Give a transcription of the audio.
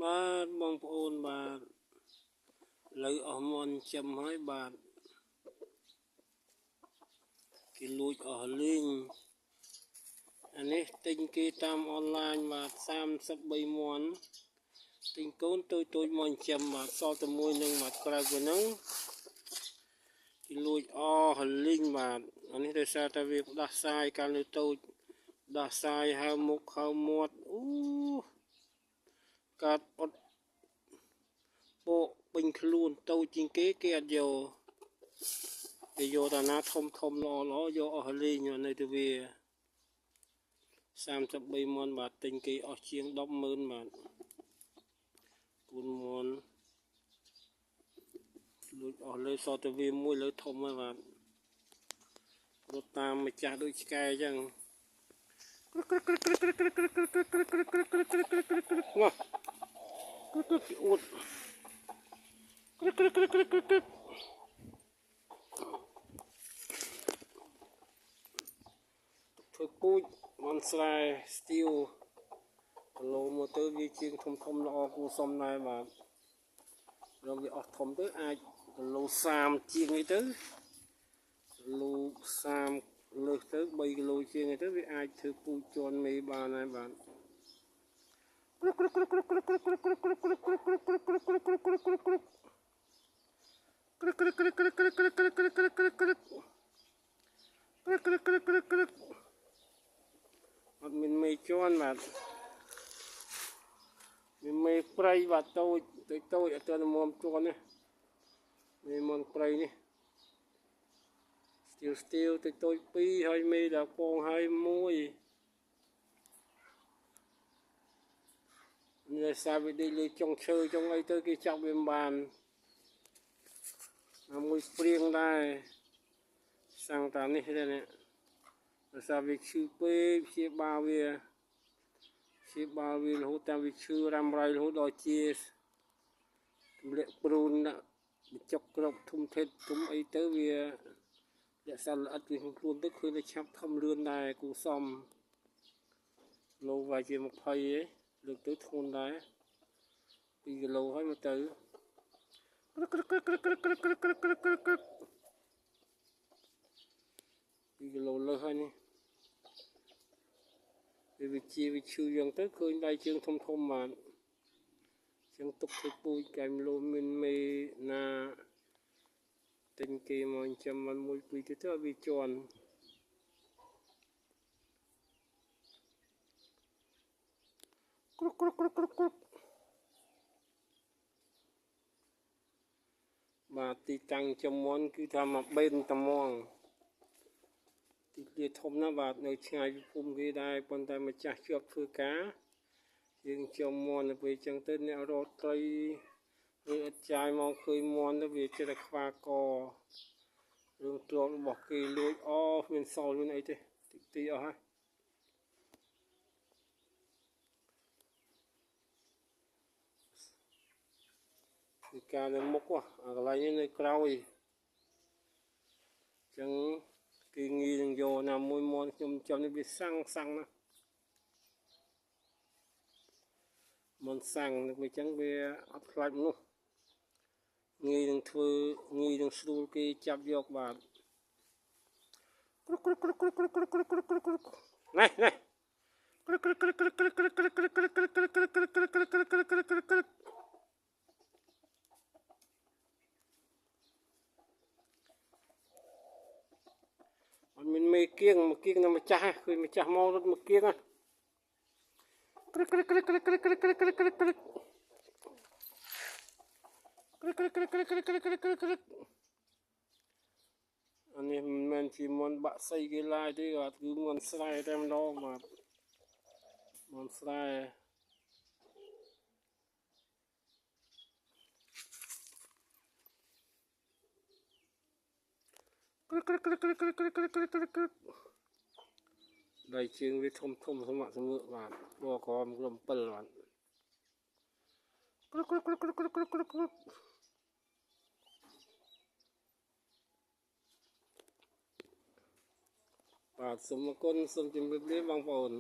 បាទបងប្អូនបាទលើអស់មន់ចាំហើយបាទគេលួចអស់លីងអានេះទិញគេតាមអនឡាញបាទ33មន់ទិញកូនតូចមកចាំបាទសល់តែមួយនឹងបាទក្រៅពីហ្នឹងគេលួចអស់លីងបាទអានេះដោយសារតែវាផ្ដាសាយកាលនៅតូចដាសាយហើមុខហើមាត់កាត់អត់បកពេញខ្លួនតូចជាងគេអត់យកគេយកតាណាធំល្អយកអស់លីងនៅទៅវា33មន់បាទទិញគេអស់ជាង 100000 បាទគូនមន់លួចអស់លើសតទៅវាមួយលើធំហើយបាទរត់តាមម្ចាស់ដូចឆ្កែអញ្ចឹងមកអួតធ្វើពូជមន់ស្រែស្ទៀវគីឡូមកទៅវាជាងធំល្អគួរសមដែរបាទរំវាអស់ធំទៅអាចគីឡូ30ជាងអីទៅគីឡូ30លើសទៅ3គីឡូជាងអីទៅវាអាចធ្វើពូជជន់មេបានហើយបាទអត់មានមេជន់បាទមានមេព្រៃបាទតូចអត់ទាន់មុំជន់នេះមេមន់ព្រៃនេះស្ទៀវតូច2ហើយមេដល់ពងហើយ1នេះសាវិដេលើចុងឈើចុងអីទៅគេចាប់វាមិនបានមួយព្រៀងដែរសាំងតាមនេះទេនេះដោយសារវាឈឺពេកព្យាបាលវារហូតតាមវាឈឺរ៉ាំរ៉ៃរហូតដល់ជាទម្លាក់ព្រូនដាក់បញ្ចុកក្របធំធេតធំអីទៅវារក្សាល្អិតវាខ្លួនទៅឃើញតែឆាប់ធំលឿនដែរគូសំឡូវាយជា20ឯងលើកទៅធ្ងន់ដែរ2គីឡូហើយមកទៅ2គីឡូលើសហើយនេះវាឈឺយ៉ាងទៅឃើញដៃជើងធំបាទចឹងទុកធ្វើពូជកែមលូមានមេណាទិញគេមកចាំបាន1 2ទៅវាជន់បាទទីតាំងចំមន់គឺថាមកបេនត្មងទីវាធំណាស់បាទនៅឆ្ងាយពីភូមិគេដែរប៉ុន្តែម្ចាស់ជាប់ធ្វើការយើងចំមន់ទៅពេលចឹងទៅអ្នករត់ត្រីឬអត់ចាយមកឃើញមន់ទៅវាចិត្តតែខ្វាករឿងទ្រព្យរបស់គេលួចមានសល់មានអីទេទីអស់ហើយគឺការនៅមុខអាកន្លែងនេះនៅក្រោយចឹងគេងាយនឹងយកណាមួយមន់ខ្ញុំចាំនេះវាសាំងណាមន់សាំងវាចឹងវាអត់ខ្លាចមនុស្សងាយនឹងស្រួលគេចាប់យកបាទនេះអត់មានមេគៀងនៅម្ចាស់ឃើញម្ចាស់មករត់មកគៀងអានេះមិនមែនជាមន់បាក់សីគេឡាយទេបាទគឺមន់ស្រែតែម្ដងបាទមន់ស្រែដៃជើងវាធំសម្រាប់សម្ងើកបាទពណ៌ក្រម7បាទ បាទសូមអរគុណសូមជម្រាបលាបងប្អូន